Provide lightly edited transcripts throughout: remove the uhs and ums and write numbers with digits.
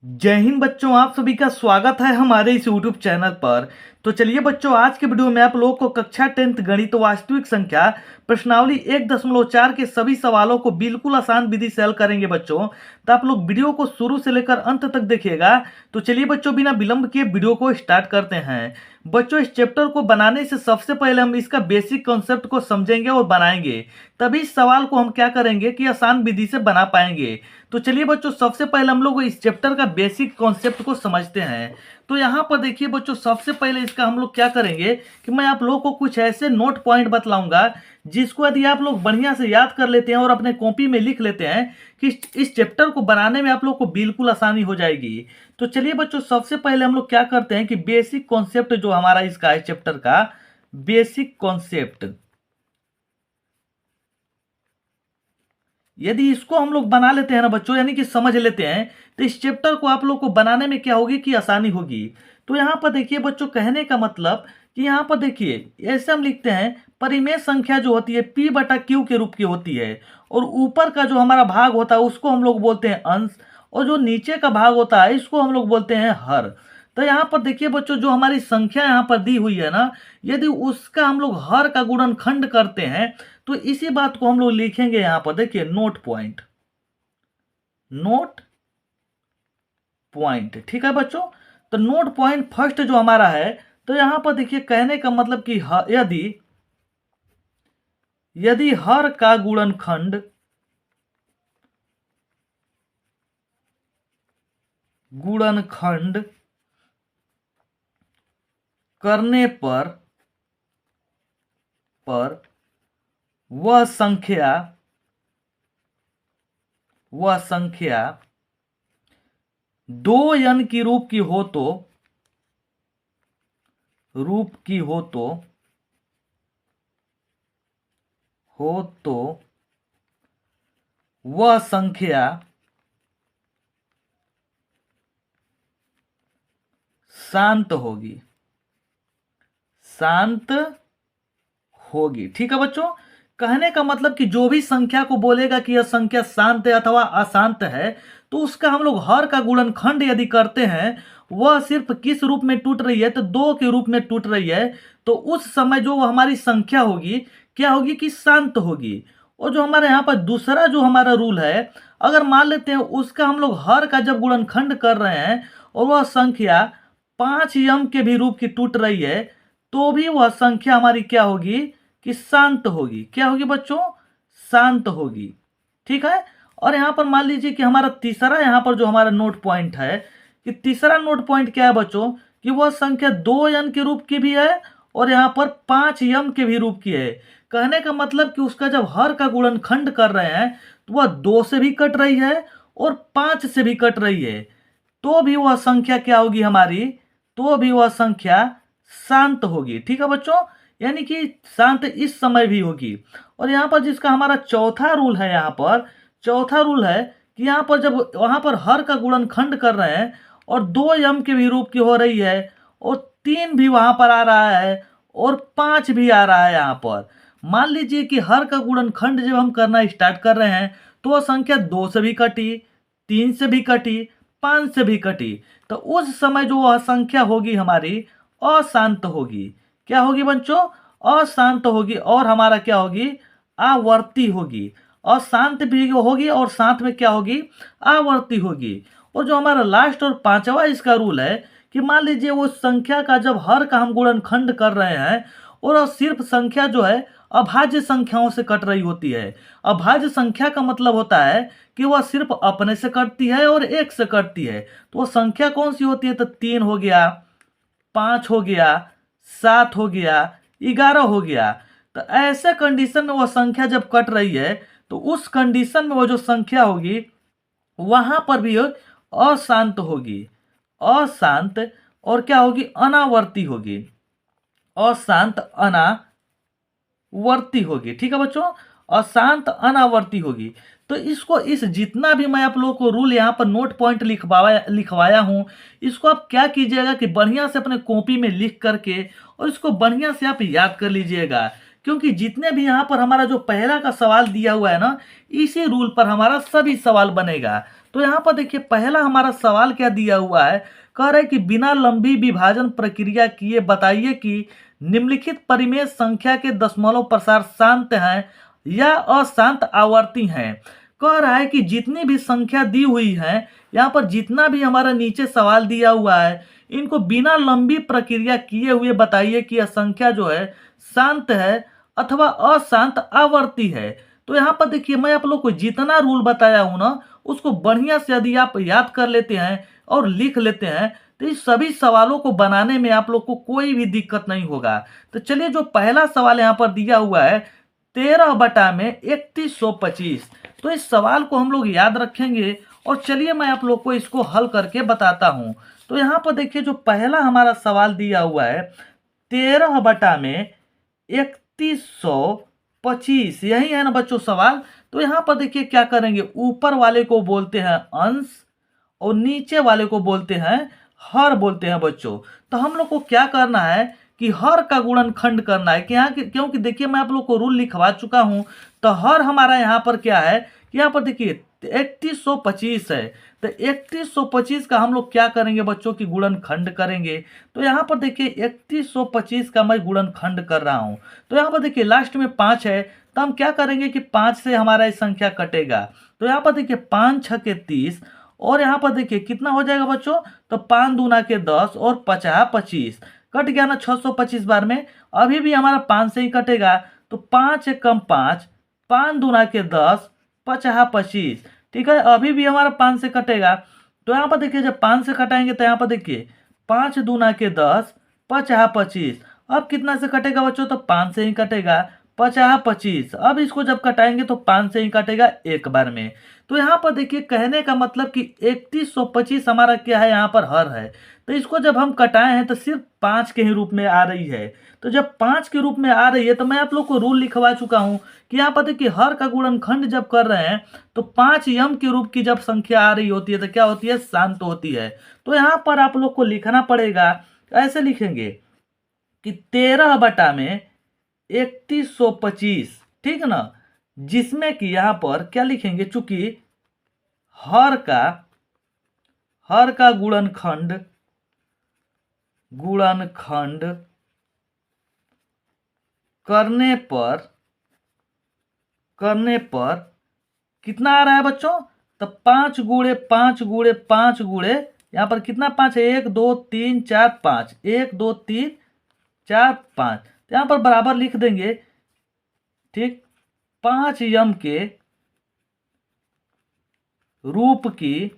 जय हिंद बच्चों, आप सभी का स्वागत है हमारे इस YouTube चैनल पर। तो चलिए बच्चों, आज के वीडियो में आप लोगों को कक्षा 10th गणित वास्तविक संख्या प्रश्नावली 1.4 के सभी सवालों को बिल्कुल आसान विधि से हल करेंगे बच्चों। तो आप लोग वीडियो को शुरू से लेकर अंत तक देखिएगा। तो चलिए बच्चों, बिना विलंब किए वीडियो को स्टार्ट करते हैं। बच्चों, इस चैप्टर को बनाने से सबसे पहले हम इसका बेसिक कॉन्सेप्ट को समझेंगे और बनाएंगे, तभी इस सवाल को हम क्या करेंगे कि आसान विधि से बना पाएंगे। तो चलिए बच्चों, सबसे पहले हम लोग इस चैप्टर का बेसिक कॉन्सेप्ट को समझते हैं। तो यहाँ पर देखिए बच्चों, सबसे पहले इसका हम लोग क्या करेंगे कि मैं आप लोगों को कुछ ऐसे नोट पॉइंट बतलाऊंगा जिसको यदि आप लोग बढ़िया से याद कर लेते हैं और अपने कॉपी में लिख लेते हैं कि इस चैप्टर को बनाने में आप लोग को बिल्कुल आसानी हो जाएगी। तो चलिए बच्चों, सबसे पहले हम लोग क्या करते हैं कि बेसिक कॉन्सेप्ट जो हमारा इसका है चैप्टर का बेसिक कॉन्सेप्ट, यदि इसको हम लोग बना लेते हैं ना बच्चों, यानी कि समझ लेते हैं, तो इस चैप्टर को आप लोग को बनाने में क्या होगी कि आसानी होगी। तो यहाँ पर देखिए बच्चों, कहने का मतलब कि यहाँ पर देखिए ऐसे हम लिखते हैं परिमेय संख्या जो होती है P/Q के रूप की होती है, और ऊपर का जो हमारा भाग होता है उसको हम लोग बोलते हैं अंश, और जो नीचे का भाग होता है इसको हम लोग बोलते हैं हर। तो यहाँ पर देखिए बच्चों, जो हमारी संख्या यहाँ पर दी हुई है ना, यदि उसका हम लोग हर का गुणनखंड करते हैं तो इसी बात को हम लोग लिखेंगे यहाँ पर। देखिए नोट पॉइंट, नोट पॉइंट, ठीक है बच्चों। तो नोट पॉइंट फर्स्ट जो हमारा है, तो यहां पर देखिए कहने का मतलब कि यदि यदि हर का गुणनखंड गुणनखंड करने पर वह संख्या 2n की रूप की हो तो वह संख्या शांत होगी। ठीक है बच्चों, कहने का मतलब कि जो भी संख्या को बोलेगा कि यह संख्या शांत है अथवा अशांत है, तो उसका हम लोग हर का गुणनखंड यदि करते हैं, वह सिर्फ किस रूप में टूट रही है, तो 2 के रूप में टूट रही है, तो उस समय जो हमारी संख्या होगी क्या होगी कि शांत होगी। और जो हमारे यहाँ पर दूसरा जो हमारा रूल है, अगर मान लेते हैं उसका हम लोग हर का जब गुणनखंड कर रहे हैं और वह संख्या 5m के भी रूप की टूट रही है, तो भी वह संख्या हमारी क्या होगी कि शांत होगी। क्या होगी बच्चों? शांत होगी। ठीक है। और यहाँ पर मान लीजिए कि हमारा तीसरा यहाँ पर जो हमारा नोट पॉइंट है, कि तीसरा नोट पॉइंट क्या है बच्चों, कि वह संख्या 2n के रूप की भी है और यहाँ पर 5m के भी रूप की है। कहने का मतलब कि उसका जब हर का गुणनखंड कर रहे हैं तो वह 2 से भी कट रही है और 5 से भी कट रही है, तो भी वह संख्या क्या होगी हमारी, तो भी वह संख्या शांत होगी। ठीक है बच्चों, यानी कि शांत इस समय भी होगी। और यहाँ पर जिसका हमारा चौथा रूल है, यहाँ पर चौथा रूल है कि यहाँ पर जब वहाँ पर हर का गुणनखंड कर रहे हैं और 2m के भी रूप की हो रही है और 3 भी वहाँ पर आ रहा है और 5 भी आ रहा है, यहाँ पर मान लीजिए कि हर का गुणनखंड जब हम करना स्टार्ट कर रहे हैं तो वह संख्या 2 से भी कटी, 3 से भी कटी, 5 से भी कटी, तो उस समय जो वह संख्या होगी हमारी अशांत होगी। क्या होगी बच्चों? अशांत होगी। और हमारा क्या होगी? आवर्ती होगी। अशांत भी होगी और साथ में क्या होगी? आवर्ती होगी। और जो हमारा लास्ट और पांचवा इसका रूल है कि मान लीजिए वो संख्या का जब हर का हम गुणनखंड कर रहे हैं और सिर्फ संख्या जो है अभाज्य संख्याओं से कट रही होती है। अभाज्य संख्या का मतलब होता है कि वह सिर्फ अपने से कटती है और एक से कटती है। तो वह संख्या कौन सी होती है? तो 3 हो गया, 5 हो गया, 7 हो गया, 11 हो गया। तो ऐसे कंडीशन में वह संख्या जब कट रही है तो उस कंडीशन में वो जो संख्या होगी वहां पर भी अशांत होगी। अशांत और क्या होगी? अनावर्ती होगी। अशांत अनावर्ती होगी। ठीक है बच्चों, अशांत अनावर्ती होगी। तो इसको इस जितना भी मैं आप लोगों को रूल यहाँ पर नोट पॉइंट लिखवाया हूँ, इसको आप क्या कीजिएगा कि बढ़िया से अपने कॉपी में लिख करके और इसको बढ़िया से आप याद कर लीजिएगा, क्योंकि जितने भी यहाँ पर हमारा जो पहला का सवाल दिया हुआ है ना, इसी रूल पर हमारा सभी सवाल बनेगा। तो यहाँ पर देखिए पहला हमारा सवाल क्या दिया हुआ है, कह रहा है कि बिना लंबी विभाजन प्रक्रिया किए बताइए कि निम्नलिखित परिमेय संख्या के दशमलव प्रसार शांत हैं या अशांत आवर्ती हैं। कह रहा है कि जितनी भी संख्या दी हुई है, यहाँ पर जितना भी हमारा नीचे सवाल दिया हुआ है, इनको बिना लंबी प्रक्रिया किए हुए बताइए कि यह संख्या जो है शांत है अथवा अशांत आवर्ती है। तो यहाँ पर देखिए मैं आप लोग को जितना रूल बताया हूं ना, उसको बढ़िया से यदि आप याद कर लेते हैं और लिख लेते हैं तो इस सभी सवालों को बनाने में आप लोग को कोई भी दिक्कत नहीं होगा। तो चलिए जो पहला सवाल यहाँ पर दिया हुआ है 13 बटा में 3125, तो इस सवाल को हम लोग याद रखेंगे और चलिए मैं आप लोग को इसको हल करके बताता हूं। तो यहाँ पर देखिए जो पहला हमारा सवाल दिया हुआ है 13 बटा में 3125, यही है ना बच्चों सवाल। तो यहाँ पर देखिए क्या करेंगे, ऊपर वाले को बोलते हैं अंश और नीचे वाले को बोलते हैं हर बोलते हैं बच्चों। तो हम लोग को क्या करना है कि हर का गुणनखंड करना है कि यहाँ क्योंकि देखिए मैं आप लोग को रूल लिखवा चुका हूं। तो हर हमारा यहाँ पर क्या है, यहाँ पर देखिए 3125 है, तो 3125 का हम लोग क्या करेंगे बच्चों की गुणनखंड करेंगे। तो यहाँ पर देखिए 3125 का मैं गुणनखंड कर रहा हूँ। तो यहाँ पर देखिए लास्ट में 5 है, तो हम क्या करेंगे कि 5 से हमारा ये संख्या कटेगा। तो यहाँ पर देखिए 5 6 के 30 और यहाँ पर देखिए कितना हो जाएगा बच्चों, तो 5 दूना के 10 और 50 25, कट गया ना 625 बार में। अभी भी हमारा 5 से ही कटेगा, तो 5 एक कम 5, 5 दूना के 10 50 25, ठीक है। अभी भी हमारा 5 से कटेगा, तो यहाँ पर देखिए जब 5 से कटाएंगे तो यहाँ पर देखिए 5 दूना के 10 50 25। अब कितना से कटेगा बच्चों, तो 5 से ही कटेगा 50 25। अब इसको जब कटाएंगे तो 5 से ही कटेगा एक बार में। तो यहाँ पर देखिए कहने का मतलब कि 3125 हमारा क्या है, यहाँ पर हर है। तो इसको जब हम कटाए हैं तो सिर्फ 5 के ही रूप में आ रही है। तो जब 5 के रूप में आ रही है तो मैं आप लोग को रूल लिखवा चुका हूं कि यहाँ पर देखिए हर का गुणनखंड जब कर रहे हैं तो 5 यम के रूप की जब संख्या आ रही होती है तो क्या होती है, शांत होती है। तो यहाँ पर आप लोग को लिखना पड़ेगा, ऐसे लिखेंगे कि 13 बटा में 3125, ठीक ना, जिसमें कि यहाँ पर क्या लिखेंगे, चूंकि हर का गुणनखंड करने पर कितना आ रहा है बच्चों, तो 5 गुणे 5 गुणे 5 गुणे, यहाँ पर कितना 5 है, 1 2 3 4 5, 1 2 3 4 5, तो यहाँ पर बराबर लिख देंगे, ठीक। 5 यम के रूप की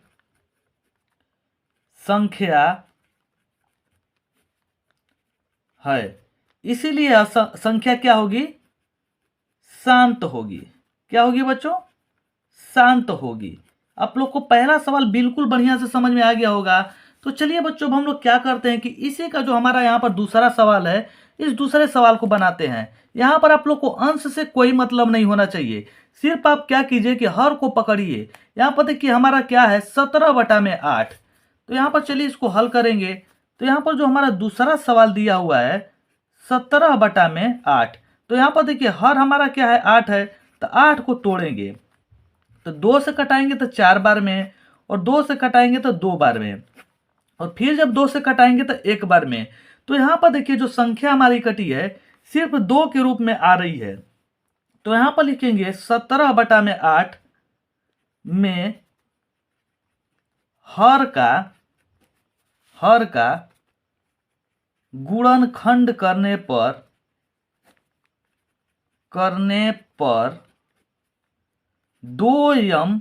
संख्या है, इसीलिए यह संख्या क्या होगी, शांत होगी। क्या होगी बच्चों, शांत होगी। आप लोग को पहला सवाल बिल्कुल बढ़िया से समझ में आ गया होगा। तो चलिए बच्चों अब हम लोग क्या करते हैं कि इसी का जो हमारा यहाँ पर दूसरा सवाल है, इस दूसरे सवाल को बनाते हैं। यहाँ पर आप लोग को अंश से कोई मतलब नहीं होना चाहिए, सिर्फ आप क्या कीजिए कि हर को पकड़िए। यहाँ पर देखिए हमारा क्या है 17 बटा में 8। तो यहाँ पर चलिए इसको हल करेंगे। तो यहाँ पर जो हमारा दूसरा सवाल दिया हुआ है 17 बटा में 8, तो यहाँ पर देखिए हर हमारा क्या है 8 है, तो 8 को तोड़ेंगे तो 2 से कटाएंगे तो 4 बार में, और 2 से कटाएंगे तो 2 बार में, और फिर जब 2 से कटाएंगे तो 1 बार में। तो यहाँ पर देखिए जो संख्या हमारी कटी है सिर्फ 2 के रूप में आ रही है। तो यहाँ पर लिखेंगे 17 बटा में 8 में हर का गुणनखंड करने पर 2 यम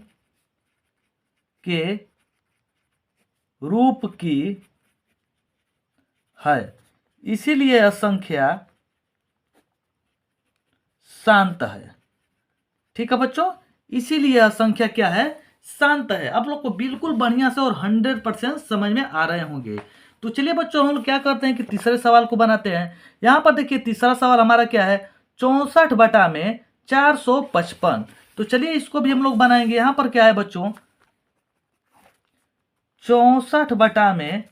के रूप की है, इसीलिए यह संख्या शांत है। ठीक है बच्चों, इसीलिए यह संख्या क्या है, शांत है। आप लोग को बिल्कुल बढ़िया से और 100% समझ में आ रहे होंगे। तो चलिए बच्चों हम लोग क्या करते हैं कि तीसरे सवाल को बनाते हैं। यहाँ पर देखिए तीसरा सवाल हमारा क्या है 64 बटा में 455। तो चलिए इसको भी हम लोग बनाएंगे। यहाँ पर क्या है बच्चों 64 बटा में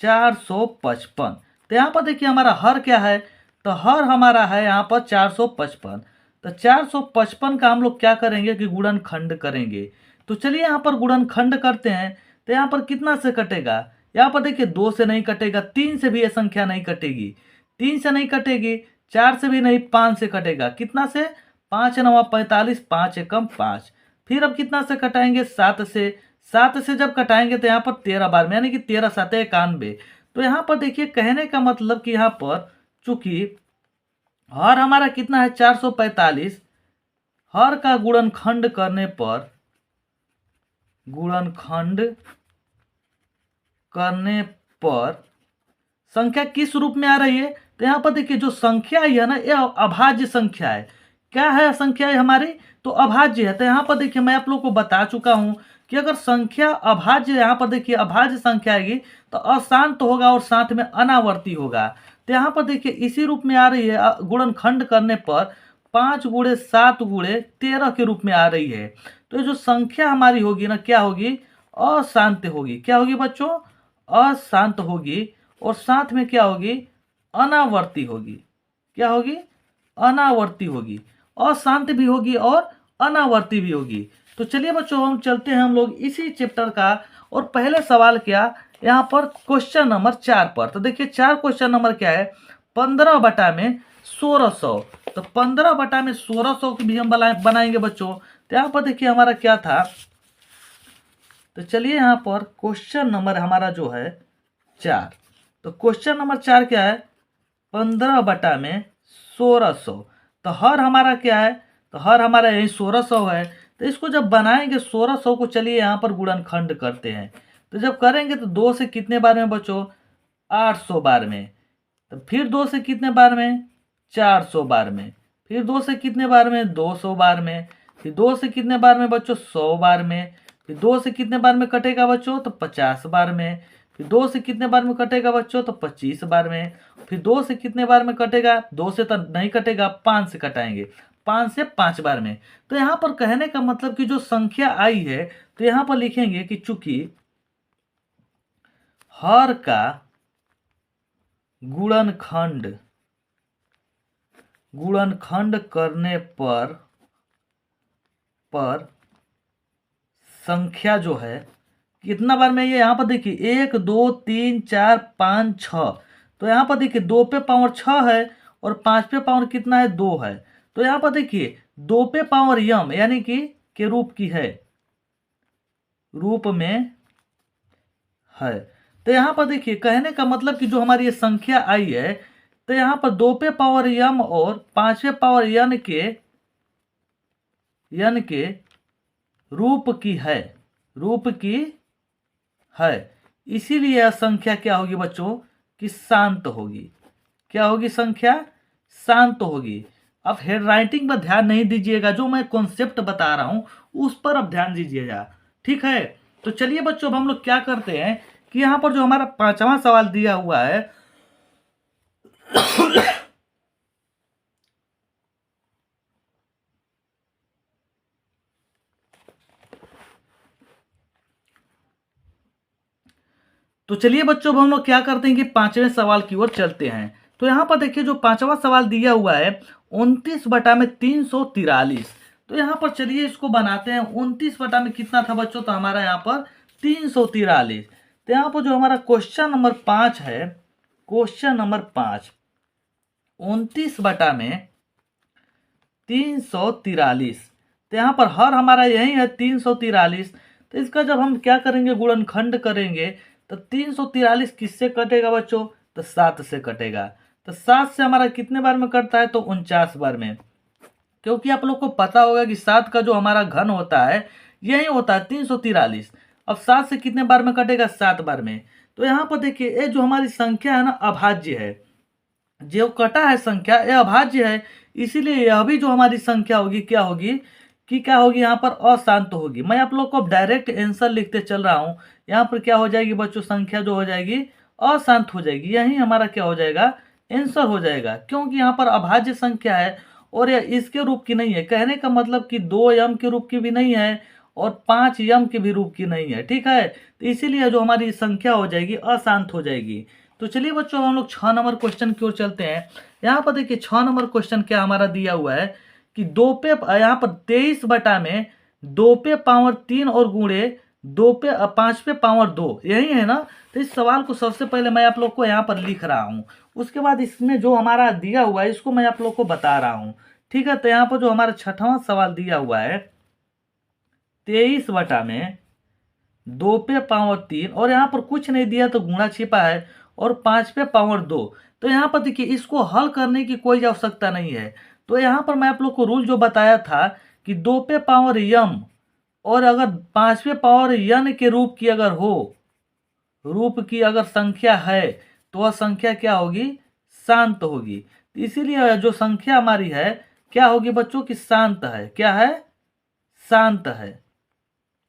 455। तो यहाँ पर देखिए हमारा हर क्या है, तो हर हमारा है यहाँ पर 455। तो 455 का हम लोग क्या करेंगे कि गुणनखंड करेंगे। तो चलिए यहाँ पर गुणनखंड करते हैं। तो यहाँ पर कितना से कटेगा, यहाँ पर देखिए 2 से नहीं कटेगा, 3 से भी ये संख्या नहीं कटेगी, 3 से नहीं कटेगी, 4 से भी नहीं, 5 से कटेगा। कितना से, 5 9 45, 5 एकम 5। फिर अब कितना से कटाएंगे, 7 से। 7 से जब कटाएंगे तो यहाँ पर 13 बार में, यानी कि 13 7 91। तो यहाँ पर देखिए कहने का मतलब कि यहाँ पर चूंकि हर हमारा कितना है 445, हर का गुणनखंड करने पर, गुणनखंड करने पर संख्या किस रूप में आ रही है। तो यहाँ पर देखिए जो संख्या है ना, ये अभाज्य संख्या है। क्या है संख्या है हमारी, तो अभाज्य है। तो यहाँ पर देखिए मैं आप लोग को बता चुका हूं कि अगर संख्या अभाज्य, यहाँ पर देखिए अभाज्य संख्या आएगी तो अशांत होगा और साथ में अनावर्ती होगा। तो यहाँ पर देखिए इसी रूप में आ रही है, गुणनखंड करने पर 5 गुणे 7 गुणे 13 के रूप में आ रही है। तो ये जो संख्या हमारी होगी ना, क्या होगी, अशांत होगी। क्या होगी बच्चों, अशांत होगी। और साथ में क्या होगी, अनावर्ती होगी। क्या होगी, अनावर्ती होगी। अशांत भी होगी और अनावर्ती भी होगी। तो चलिए बच्चों हम चलते हैं हम लोग इसी चैप्टर का, और पहले सवाल क्या, यहाँ पर क्वेश्चन नंबर 4 पर। तो देखिए 4 क्वेश्चन नंबर क्या है, 15 बटा में 1600। तो 15 बटा में 1600 की भी हम बनाएंगे बच्चों। तो यहाँ पर देखिए हमारा क्या था, तो चलिए यहाँ पर क्वेश्चन नंबर हमारा जो है 4। तो क्वेश्चन नंबर 4 क्या है, 15 बटा में 1600। तो हर हमारा क्या है, तो हर हमारा यही 1600 है। तो इसको जब बनाएंगे 1600 को, चलिए यहाँ पर गुणनखंड करते हैं। तो जब करेंगे तो 2 से कितने बार में बच्चों, 800 बार में। तो फिर 2 से कितने बार में, 400 बार में। फिर 2 से कितने बार में, 200 बार में। फिर 2 से कितने बार में बच्चों, 100 बार में। फिर 2 से कितने बार में कटेगा बच्चों, तो 50 बार में। फिर 2 से कितने बार में कटेगा बच्चों, तो 25 बार में। फिर 2 से कितने बार में कटेगा, 2 से तो नहीं कटेगा, 5 से कटाएंगे, 5 से 5 बार में। तो यहाँ पर कहने का मतलब कि जो संख्या आई है, तो यहाँ पर लिखेंगे कि चूंकि हर का गुणनखंड करने पर संख्या जो है कितना बार में, ये यहाँ पर देखिए 1 2 3 4 5 6। तो यहाँ पर देखिए 2 पे पावर 6 है और 5 पे पावर कितना है, 2 है। तो यहाँ पर देखिए 2 पे पावर यम यानी कि के रूप की है, रूप में है। तो यहाँ पर देखिए कहने का मतलब कि जो हमारी ये संख्या आई है, तो यहाँ पर 2 पे पावर यम और 5 पे पावर यन के रूप की है, रूप की है। इसीलिए यह संख्या क्या होगी बच्चों, कि शांत होगी। क्या होगी, संख्या शांत होगी। अब हेड राइटिंग पर ध्यान नहीं दीजिएगा, जो मैं कॉन्सेप्ट बता रहा हूं उस पर अब ध्यान दीजिएगा, ठीक है। तो चलिए बच्चों अब हम लोग क्या करते हैं कि यहाँ पर जो हमारा 5वां सवाल दिया हुआ है तो चलिए बच्चों अब हम लोग क्या करते हैं कि 5वें सवाल की ओर चलते हैं। तो यहाँ पर देखिए जो 5वां सवाल दिया हुआ है 29 बटा में 343। तो यहाँ पर चलिए इसको बनाते हैं। 29 बटा में कितना था बच्चों, तो हमारा यहाँ पर 343। तो यहाँ पर जो हमारा क्वेश्चन नंबर 5 है, क्वेश्चन नंबर 5, 29 बटा में 343। तो यहाँ पर हर हमारा यही है 343। तो इसका जब हम क्या करेंगे, गुणनखंड करेंगे, तो 343 किससे कटेगा बच्चों, तो 7 से कटेगा। तो 7 से हमारा कितने बार में कटता है, तो 49 बार में। क्योंकि आप लोग को पता होगा कि 7 का जो हमारा घन होता है यही होता है 343। अब 7 से कितने बार में कटेगा, 7 बार में। तो यहाँ पर देखिए ये जो हमारी संख्या है ना, अभाज्य है। जो कटा है संख्या यह अभाज्य है, इसीलिए यह भी जो हमारी संख्या होगी क्या होगी, कि क्या होगी, यहाँ पर अशांत होगी। मैं आप लोग को डायरेक्ट आंसर लिखते चल रहा हूँ। यहाँ पर क्या हो जाएगी बच्चों, संख्या जो हो जाएगी अशांत हो जाएगी। यही हमारा क्या हो जाएगा, आंसर हो जाएगा। क्योंकि यहाँ पर अभाज्य संख्या है और यह इसके रूप की नहीं है। कहने का मतलब कि 2 यम के रूप की भी नहीं है और 5 यम के भी रूप की नहीं है, ठीक है। तो इसीलिए जो हमारी संख्या हो जाएगी अशांत हो जाएगी। तो चलिए बच्चों हम लोग 6 नंबर क्वेश्चन की ओर चलते हैं। यहाँ पर देखिए 6 नंबर क्वेश्चन क्या हमारा दिया हुआ है कि 2 पे यहाँ पर 23 बटा में 2 पे पावर 3 और गुणे 2 पे 5 पे पावर 2, यही है ना। तो इस सवाल को सबसे पहले मैं आप लोग को यहाँ पर लिख रहा हूँ, उसके बाद इसमें जो हमारा दिया हुआ है इसको मैं आप लोग को बता रहा हूँ। ठीक है, तो यहाँ पर जो हमारा छठवां सवाल दिया हुआ है 23 बटा में 2 पे पावर 3 और यहाँ पर कुछ नहीं दिया तो गुणा छिपा है और 5 पे पावर 2। तो यहाँ पर देखिए इसको हल करने की कोई आवश्यकता नहीं है। तो यहाँ पर मैं आप लोग को रूल जो बताया था कि 2 पे पावर यम और अगर 5वें पावर यन के रूप की अगर हो, रूप की अगर संख्या है तो वह संख्या क्या होगी, शांत होगी। इसीलिए जो संख्या हमारी है क्या होगी बच्चों की, शांत है। क्या है, शांत है।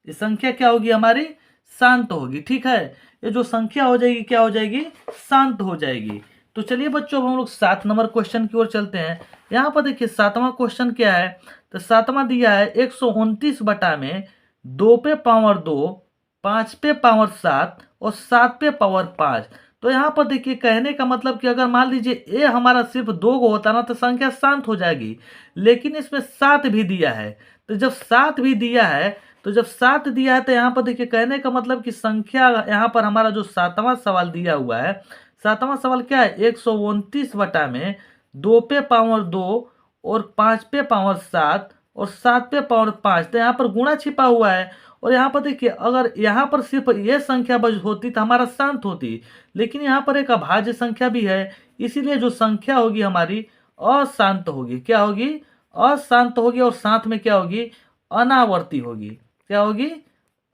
ये संख्या क्या होगी हमारी, शांत होगी। ठीक है, ये जो संख्या हो जाएगी क्या हो जाएगी, शांत हो जाएगी। तो चलिए बच्चों अब हम लोग 7 नंबर क्वेश्चन की ओर चलते हैं। यहाँ पर देखिए 7वां क्वेश्चन क्या है, तो 7वां दिया है 129 बटा में 2 पे पावर 2, 5 पे पावर 7 और 7 पे पावर 5। तो यहाँ पर देखिए कहने का मतलब कि अगर मान लीजिए ए हमारा सिर्फ 2 को होता ना तो संख्या शांत हो जाएगी, लेकिन इसमें 7 भी दिया है। तो जब 7 भी दिया है, तो जब 7 दिया है तो यहाँ पर देखिए कहने का मतलब कि संख्या यहाँ पर हमारा जो 7वां सवाल दिया हुआ है, 7वां सवाल क्या है 129 बटा में 2 पे पावर 2 और 5 पे पावर 7 और 7 पे पावर 5। तो यहाँ पर गुणा छिपा हुआ है और यहाँ पर देखिए अगर यहाँ पर सिर्फ ये संख्या बच होती तो हमारा शांत होती, लेकिन यहाँ पर एक अभाज्य संख्या भी है, इसीलिए जो संख्या होगी हमारी अशांत होगी। क्या होगी, अशांत होगी और साथ में क्या होगी, अनावर्ती होगी। क्या होगी,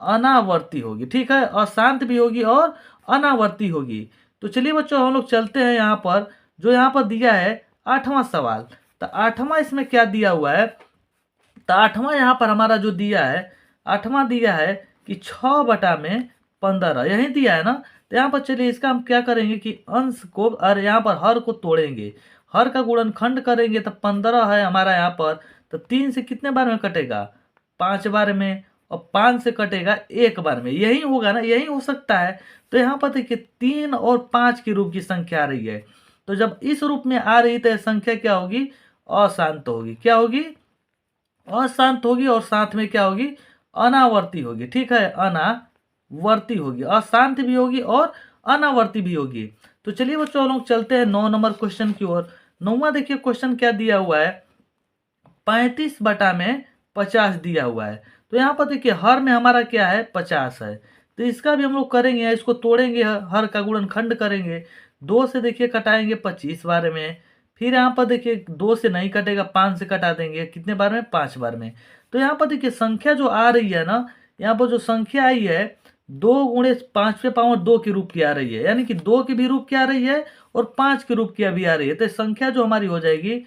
अनावर्ती होगी। ठीक है, अशांत भी होगी और अनावर्ती होगी। तो चलिए बच्चों हम लोग चलते हैं यहाँ पर, जो यहाँ पर दिया है 8वां सवाल। तो 8वां इसमें क्या दिया हुआ है, तो 8वां यहाँ पर हमारा जो दिया है, 8वां दिया है कि 6 बटा में 15, यही दिया है ना। तो यहाँ पर चलिए इसका हम क्या करेंगे कि अंश को और यहाँ पर हर को तोड़ेंगे, हर का गुणनखंड करेंगे तो 15 है हमारा यहाँ पर। तो 3 से कितने बार में कटेगा, 5 बार में, और 5 से कटेगा 1 बार में, यही होगा ना, यही हो सकता है। तो यहाँ पर देखिए 3 और 5 के रूप की संख्या आ रही है। तो जब इस रूप में आ रही तो यह संख्या क्या होगी, अशांत होगी। क्या होगी, अशांत होगी और साथ में क्या होगी, अनावर्ती होगी। ठीक है, अनावर्ती होगी, अशांत भी होगी और अनावर्ती भी होगी। तो चलिए बच्चों हम लोग चलते हैं 9 नंबर क्वेश्चन की ओर। 9वां देखिए क्वेश्चन क्या दिया हुआ है, 35 बटा में 50 दिया हुआ है। तो यहाँ पर देखिए हर में हमारा क्या है, 50 है। तो इसका भी हम लोग करेंगे, इसको तोड़ेंगे, हर का गुणनखंड करेंगे। 2 से देखिए कटाएंगे 25 बार में, फिर यहाँ पर देखिए 2 से नहीं कटेगा, 5 से कटा देंगे, कितने बार में, 5 बार में। तो यहाँ पर देखिए संख्या जो आ रही है ना, यहाँ पर जो संख्या आई है 2 गुणे 5 पे पावर 2 के रूप की आ रही है, यानी कि 2 के भी रूप की आ रही है और 5 के रूप की भी आ रही है। तो संख्या जो हमारी हो जाएगी,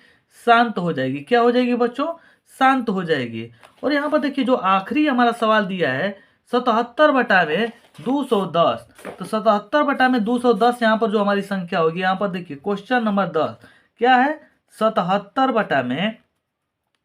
शांत हो जाएगी। क्या हो जाएगी बच्चों, शांत हो जाएगी। और यहाँ पर देखिए जो आखिरी हमारा सवाल दिया है 77 बटा में 210। तो 77 बटा में 210 यहाँ पर जो हमारी संख्या होगी, यहाँ पर देखिए क्वेश्चन नंबर 10 क्या है, 77 बटा में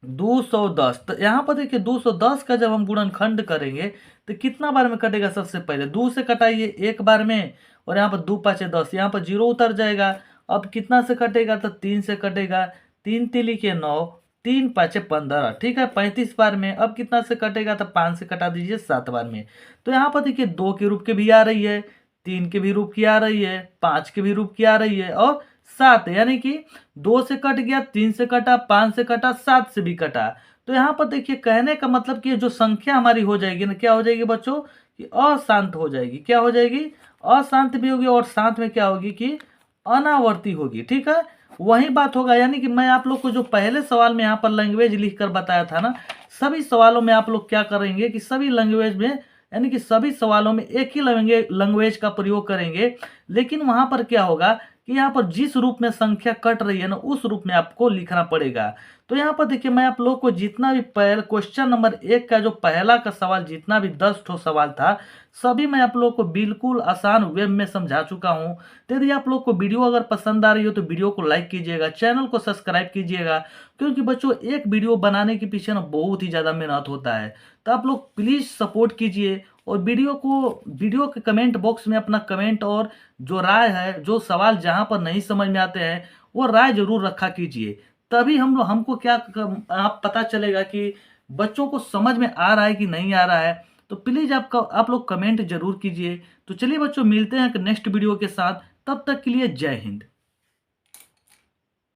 210। तो यहाँ पर देखिए 210 का जब हम गुणनखंड करेंगे तो कितना बार में कटेगा, सबसे पहले 2 से कटाइए 1 बार में, और यहाँ पर 2 5 10, यहाँ पर 0 उतर जाएगा। अब कितना से कटेगा, तो 3 से कटेगा, 3 तिली के 9, 3 5 15। ठीक है, 35 बार में। अब कितना से कटेगा, तो 5 से कटा दीजिए 7 बार में। तो यहाँ पर देखिए 2 के रूप के भी आ रही है, 3 के भी रूप की आ रही है, 5 के भी रूप की आ रही है और 7, यानी कि 2 से कट गया, 3 से कटा, 5 से कटा, 7 से भी कटा। तो यहाँ पर देखिए कहने का मतलब कि जो संख्या हमारी हो जाएगी ना, क्या हो जाएगी बच्चों कि अशांत हो जाएगी। क्या हो जाएगी, अशांत भी होगी और साथ में क्या होगी कि अनावर्ती होगी। ठीक है, वही बात होगा, यानी कि मैं आप लोग को जो पहले सवाल में यहाँ पर लैंग्वेज लिख कर बताया था ना, सभी सवालों में आप लोग क्या करेंगे कि सभी लैंग्वेज में, यानी कि सभी सवालों में एक ही लैंग्वेज का प्रयोग करेंगे, लेकिन वहां पर क्या होगा कि यहाँ पर जिस रूप में संख्या कट रही है ना, उस रूप में आपको लिखना पड़ेगा। तो यहाँ पर देखिए मैं आप लोग को जितना भी पहले क्वेश्चन नंबर 1 का जो पहला का सवाल, जितना भी 10 ठो सवाल था, सभी मैं आप लोग को बिल्कुल आसान वे में समझा चुका हूँ। तो यदि आप लोग को वीडियो अगर पसंद आ रही हो तो वीडियो को लाइक कीजिएगा, चैनल को सब्सक्राइब कीजिएगा, क्योंकि बच्चों एक वीडियो बनाने के पीछे ना बहुत ही ज़्यादा मेहनत होता है। तो आप लोग प्लीज़ सपोर्ट कीजिए और वीडियो के कमेंट बॉक्स में अपना कमेंट और जो राय है, जो सवाल जहाँ पर नहीं समझ में आते हैं वो राय जरूर रखा कीजिए। तभी हमको क्या आप पता चलेगा कि बच्चों को समझ में आ रहा है कि नहीं आ रहा है, तो प्लीज़ आप लोग कमेंट ज़रूर कीजिए। तो चलिए बच्चों, मिलते हैं एक नेक्स्ट वीडियो के साथ, तब तक के लिए जय हिंद।